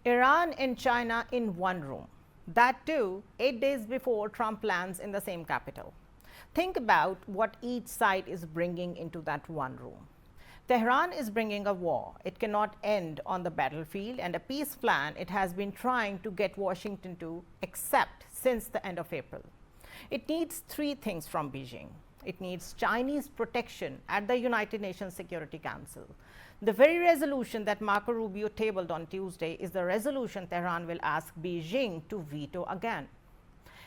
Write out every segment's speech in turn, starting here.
Iran and China in one room. That too, 8 days before Trump lands in the same capital. Think about what each side is bringing into that one room. Tehran is bringing a war. It cannot end on the battlefield, and a peace plan it has been trying to get Washington to accept since the end of April. It needs three things from Beijing. It needs Chinese protection at the United Nations Security Council. The very resolution that Marco Rubio tabled on Tuesday is the resolution Tehran will ask Beijing to veto again.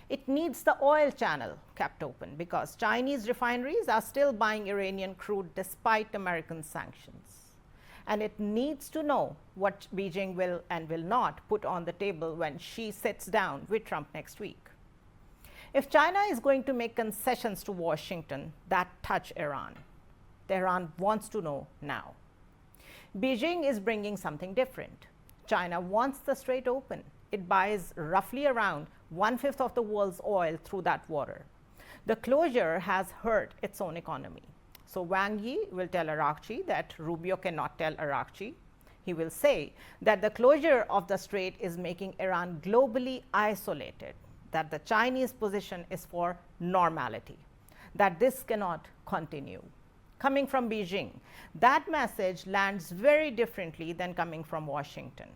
It needs the oil channel kept open because Chinese refineries are still buying Iranian crude despite American sanctions. And it needs to know what Beijing will and will not put on the table when she sits down with Trump next week. If China is going to make concessions to Washington that touch Iran, Tehran wants to know now. Beijing is bringing something different. China wants the strait open. It buys roughly around 1/5 of the world's oil through that water. The closure has hurt its own economy. So Wang Yi will tell Araghchi that Rubio cannot tell Araghchi. He will say that the closure of the strait is making Iran globally isolated, that the Chinese position is for normality, that this cannot continue. Coming from Beijing, that message lands very differently than coming from Washington.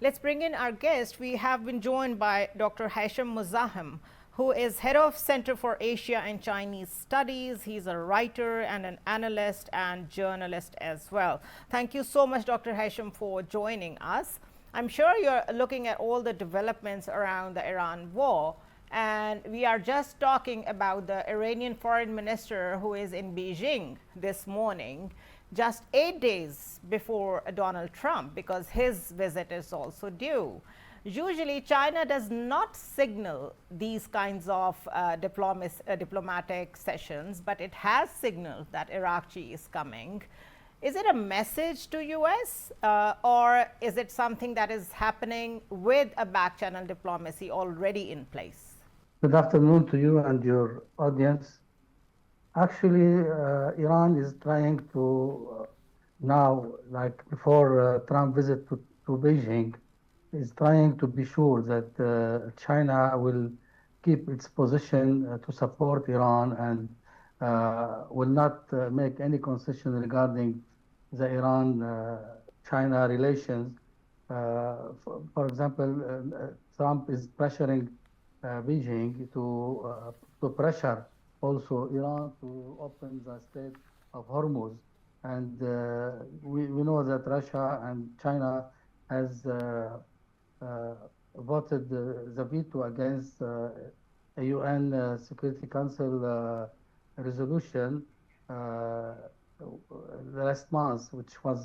Let's bring in our guest. We have been joined by Dr. Haytham Mouzahem, who is head of Center for Asia and Chinese Studies. He's a writer and an analyst and journalist as well. Thank you so much, Dr. Haytham, for joining us. I'm sure you're looking at all the developments around the Iran war, and we are just talking about the Iranian foreign minister who is in Beijing this morning, just 8 days before Donald Trump, because his visit is also due. Usually, China does not signal these kinds of diplomatic sessions, but it has signaled that Araghchi is coming. Is it a message to US or is it something that is happening with a back channel diplomacy already in place? Good afternoon to you and your audience. Actually, Iran is trying to now, like before Trump visit to Beijing, is trying to be sure that China will keep its position to support Iran and will not make any concession regarding the Iran-China relations. For example, Trump is pressuring Beijing to pressure also Iran to open the Strait of Hormuz. And we know that Russia and China has voted the veto against a UN Security Council resolution last month, which was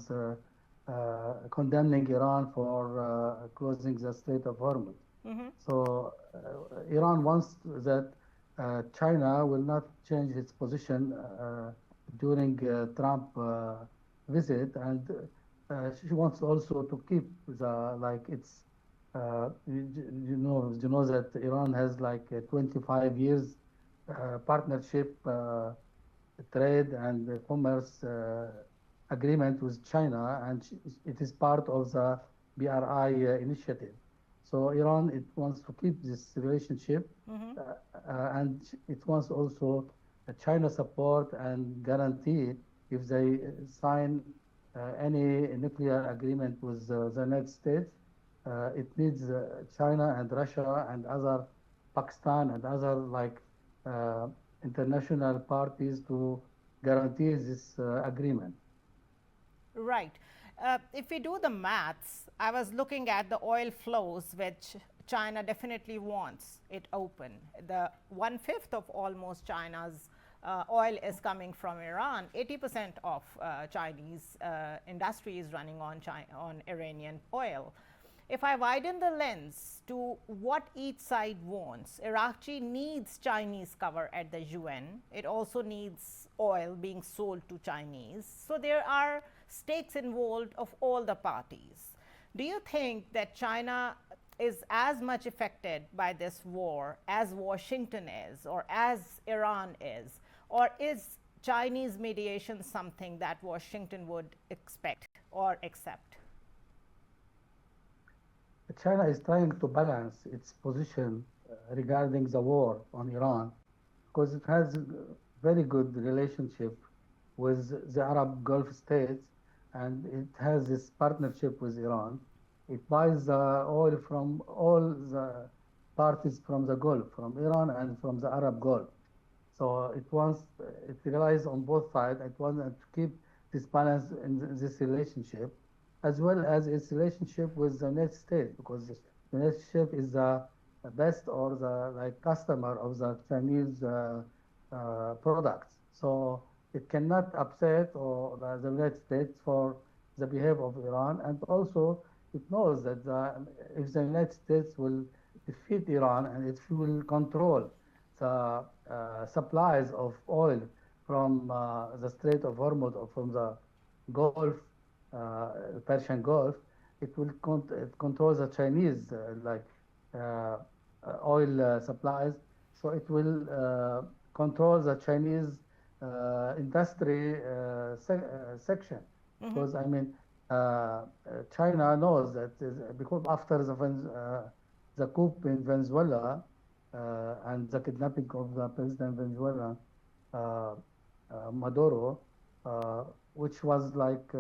condemning Iran for closing the Strait of Hormuz. Mm-hmm. So Iran wants that China will not change its position during Trump visit, and she wants also to keep its you know that Iran has like a 25 years partnership, trade and commerce agreement with China, and it is part of the BRI initiative. So Iran, it wants to keep this relationship, mm-hmm. And it wants also China support and guarantee if they sign any nuclear agreement with the United States. It needs China and Russia and other Pakistan and other international parties to guarantee this agreement. Right. If we do the maths, I was looking at the oil flows, which China definitely wants it open. The 1/5 of almost China's oil is coming from Iran. 80% of Chinese industry is running on Iranian oil. If I widen the lens to what each side wants, Araghchi needs Chinese cover at the UN. It also needs oil being sold to Chinese. So there are stakes involved of all the parties. Do you think that China is as much affected by this war as Washington is or as Iran is? Or is Chinese mediation something that Washington would expect or accept? China is trying to balance its position regarding the war on Iran because it has a very good relationship with the Arab Gulf states and it has this partnership with Iran. It buys oil from all the parties from the Gulf, from Iran and from the Arab Gulf. So it relies on both sides. It wants to keep this balance in this relationship, as well as its relationship with the United States, because the United States is the best or the like customer of the Chinese products. So it cannot upset or the United States for the behavior of Iran, and also it knows that if the United States will defeat Iran and it will control the supplies of oil from the Strait of Hormuz or from the Gulf, Persian Gulf, it controls the Chinese uh, oil supplies. So it will control the Chinese industry section. Because I mean, China knows that because after the coup in Venezuela and the kidnapping of the president of Venezuela, uh, Maduro, which was like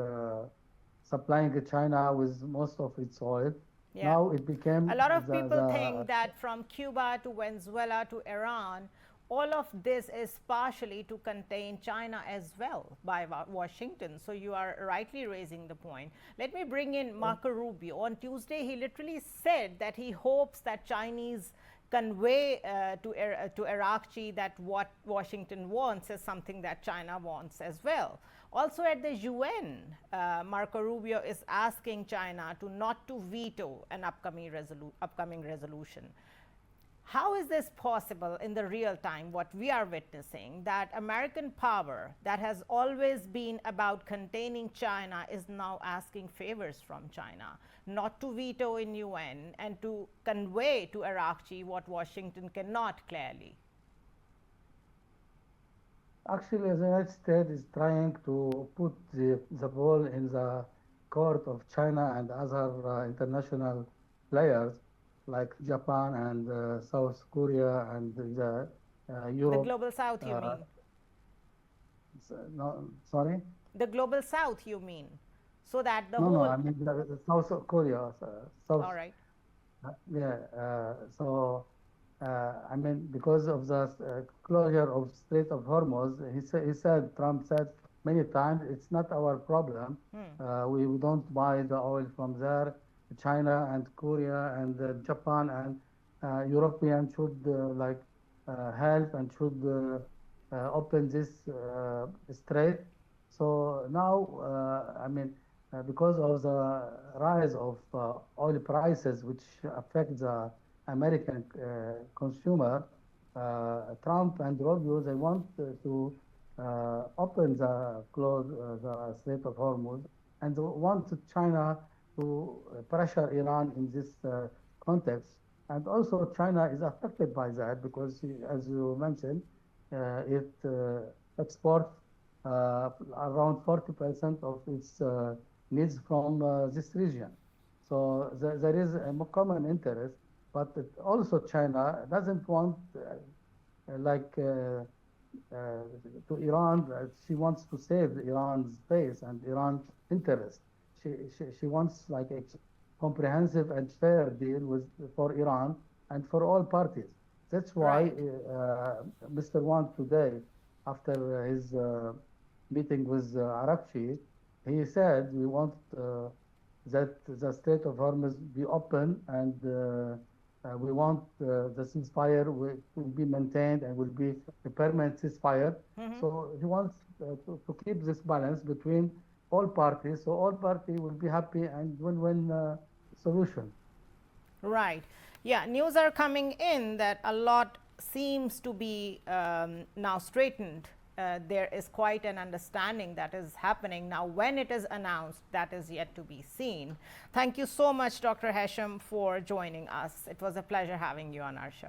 supplying China with most of its oil. Yeah. Now it became A lot of people think that from Cuba to Venezuela to Iran, all of this is partially to contain China as well by Washington. So you are rightly raising the point. Let me bring in Marco Rubio. On Tuesday, he literally said that he hopes that Chinese convey to Iraqi that what Washington wants is something that China wants as well. Also at the UN, Marco Rubio is asking China to not to veto an upcoming resolution. How is this possible in the real time, what we are witnessing, that American power that has always been about containing China is now asking favors from China, not to veto in UN and to convey to Iraqi what Washington cannot clearly? actually the United States is trying to put the ball in the court of China and other international players like Japan and South Korea and the The Europe. global south, you Uh, mean? no, sorry? The global south, you mean? So that the No, whole. I mean the South Korea. South, All right. yeah. I mean, because of the closure of Strait of Hormuz, Trump said many times, it's not our problem. We don't buy the oil from there. China and Korea and Japan and European should help and should open this strait. So now, I mean, because of the rise of oil prices, which affect the American consumer, Trump and Rubio, they want to open the Strait of Hormuz and want China to pressure Iran in this context. And also China is affected by that because, as you mentioned, it exports around 40% of its needs from this region. So there is a common interest, but also China doesn't want like to Iran. She wants to save Iran's face and Iran's interest. She wants like a comprehensive and fair deal for Iran and for all parties. That's why Right. Mr. Wang today, after his meeting with Arakchi, he said we want that the Strait of Hormuz be open and we want the ceasefire will be maintained and will be a permanent ceasefire. So he wants to keep this balance between all parties, so all parties will be happy and win-win solution. Right. Yeah, news are coming in that a lot seems to be now straightened. There is quite an understanding that is happening now. When it is announced, that is yet to be seen. Thank you so much, Dr. Haytham, for joining us. It was a pleasure having you on our show.